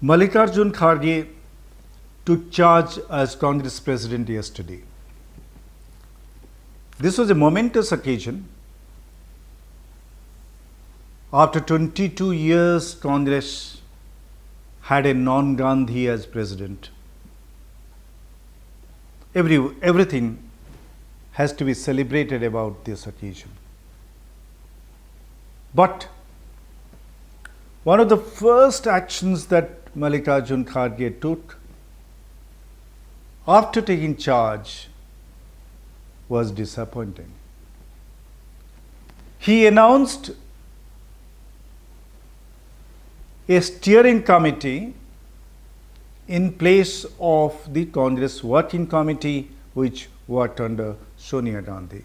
Mallikarjin Kharge took charge as Congress president yesterday. This was a momentous occasion. After 22 years, Congress had a non-Gandhi as president. Everything has to be celebrated about this occasion. But one of the first actions that Mallikarjin Kharge took after taking charge was disappointing. He announced a steering committee in place of the Congress working committee which worked under Sonia Gandhi.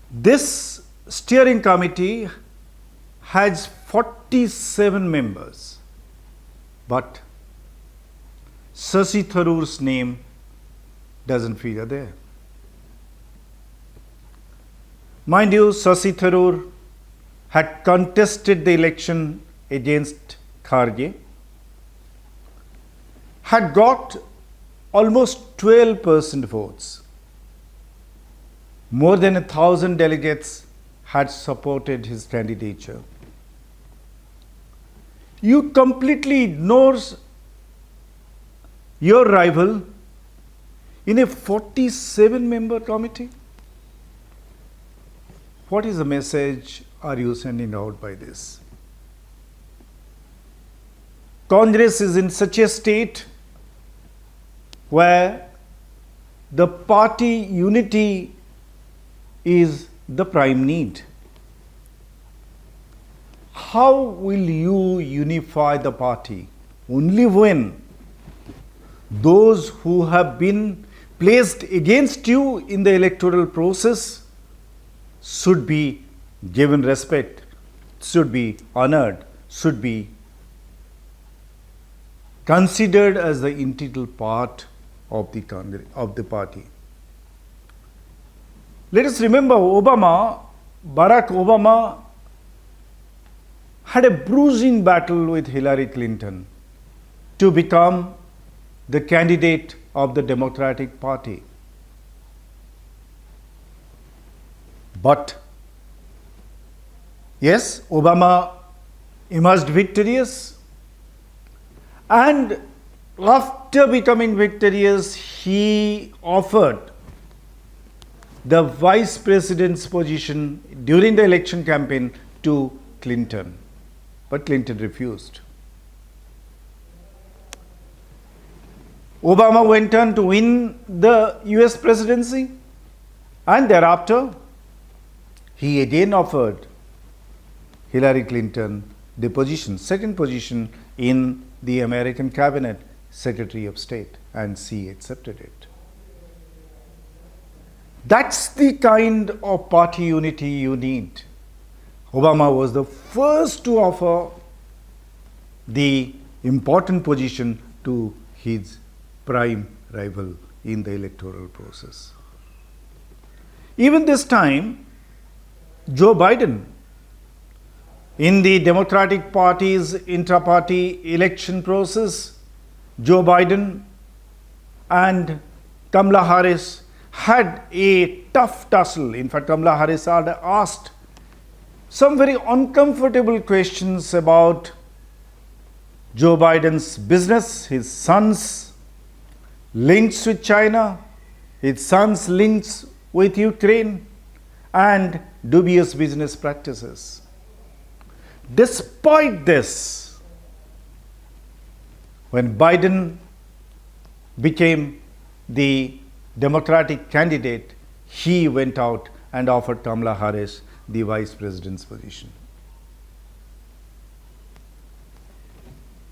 This steering committee has 47 members, but Shashi Tharoor's name doesn't figure there. Mind you, Shashi Tharoor had contested the election against Kharge, had got almost 12% votes. More than 1,000 delegates had supported his candidature. You completely ignore your rival in a 47-member committee? What is the message are you sending out by this? Congress is in such a state where the party unity is the prime need. How will you unify the party? Only when those who have been placed against you in the electoral process should be given respect, should be honored, should be considered as the integral part of the party. Let us remember Barack Obama had a bruising battle with Hillary Clinton to become the candidate of the Democratic Party. But yes, Obama emerged victorious, and after becoming victorious, he offered the vice president's position during the election campaign to Clinton, but Clinton refused. Obama went on to win the US presidency, and thereafter he again offered Hillary Clinton the position, second position in the American cabinet, Secretary of State, and she accepted it. That's the kind of party unity you need. Obama was the first to offer the important position to his prime rival in the electoral process. Even this time, Joe Biden, in the Democratic Party's intra-party election process, Joe Biden and Kamala Harris had a tough tussle. In fact, Kamala Harris had asked some very uncomfortable questions about Joe Biden's business, his son's links with China, his son's links with Ukraine, and dubious business practices. Despite this, when Biden became the Democratic candidate, he went out and offered Kamala Harris the vice president's position.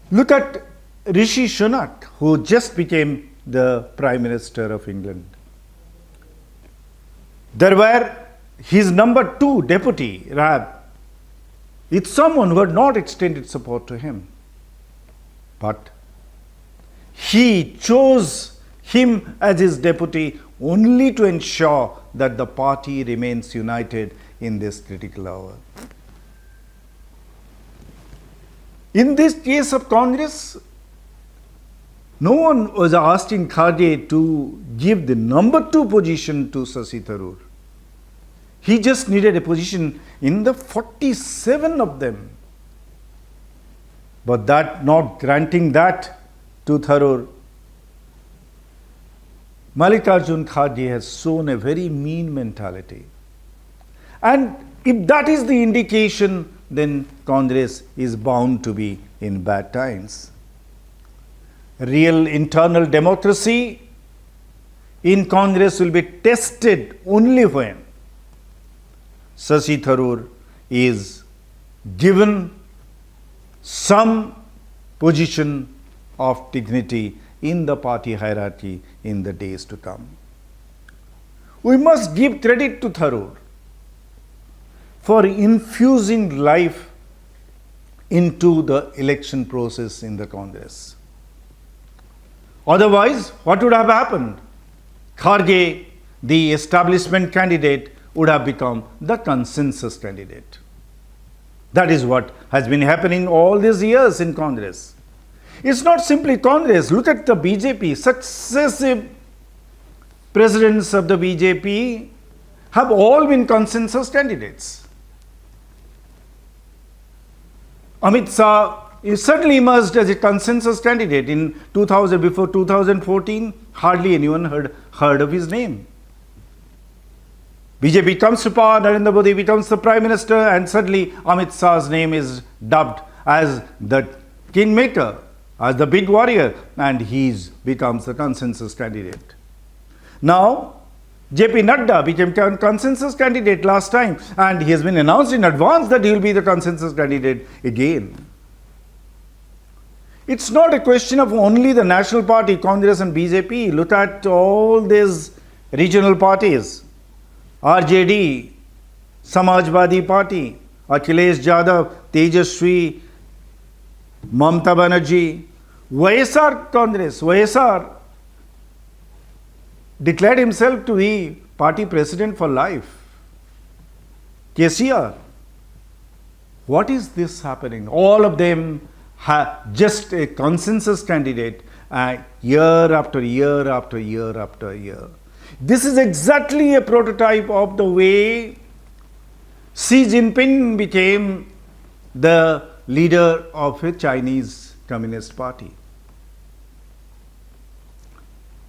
Look at Rishi Sunak, who just became the Prime Minister of England. There were his number 2 deputy, Rab. It's someone who had not extended support to him. But he chose him as his deputy only to ensure that the party remains united in this critical hour. In this case of Congress, no one was asking Kharge to give the number 2 position to Shashi Tharoor. He just needed a position in the 47 of them. But that not granting that to Tharoor, Mallikarjin Kharge has shown a very mean mentality. And if that is the indication, then Congress is bound to be in bad times. Real internal democracy in Congress will be tested only when Shashi Tharoor is given some position of dignity in the party hierarchy in the days to come. We must give credit to Tharoor for infusing life into the election process in the Congress. Otherwise, what would have happened? Kharge, the establishment candidate, would have become the consensus candidate. That is what has been happening all these years in Congress. It's not simply Congress. Look at the BJP. Successive presidents of the BJP have all been consensus candidates. Amit Shah is certainly emerged as a consensus candidate in 2000. Before 2014, hardly anyone heard of his name. BJP comes to power, Narendra Modi becomes the Prime Minister, and suddenly Amit Shah's name is dubbed as the kingmaker, as the big warrior, and he becomes the consensus candidate. Now, JP Nadda became consensus candidate last time, and he has been announced in advance that he will be the consensus candidate again. It's not a question of only the National Party, Congress and BJP. Look at all these regional parties. RJD, Samajwadi Party, Akhilesh Yadav, Tejaswi, Mamata Banerjee, YSR Congress, YSR declared himself to be party president for life. KCR. What is this happening? All of them have just a consensus candidate year after year after year after year. This is exactly a prototype of the way Xi Jinping became the leader of a Chinese Communist Party.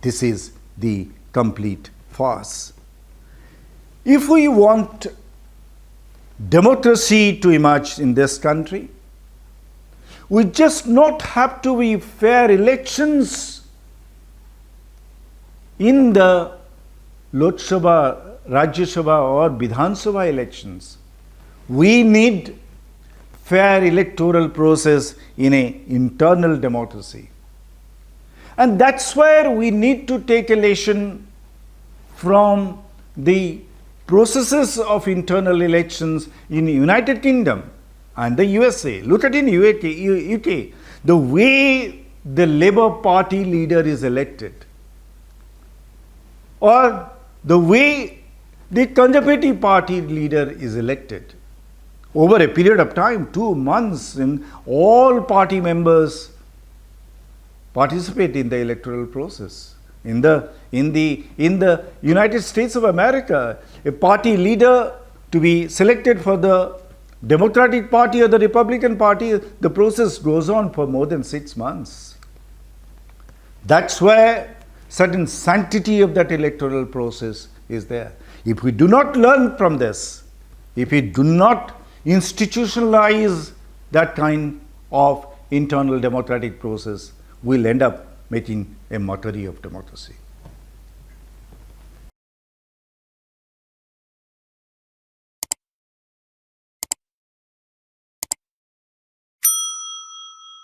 This is the complete farce. If we want democracy to emerge in this country, we just not have to be fair elections in the Lok Sabha, Rajya Sabha or Vidhan Sabha elections. We need fair electoral process in an internal democracy. And that's where we need to take a lesson from the processes of internal elections in the United Kingdom and the USA. Look at in UK, the way the Labour Party leader is elected, or the way the Conservative Party leader is elected. Over a period of time, 2 months, and all party members participate in the electoral process. In the United States of America, a party leader to be selected for the Democratic Party or the Republican Party, the process goes on for more than 6 months. That's where certain sanctity of that electoral process is there. If we do not learn from this, if we do not institutionalize that kind of internal democratic process, we'll end up making a mockery of democracy.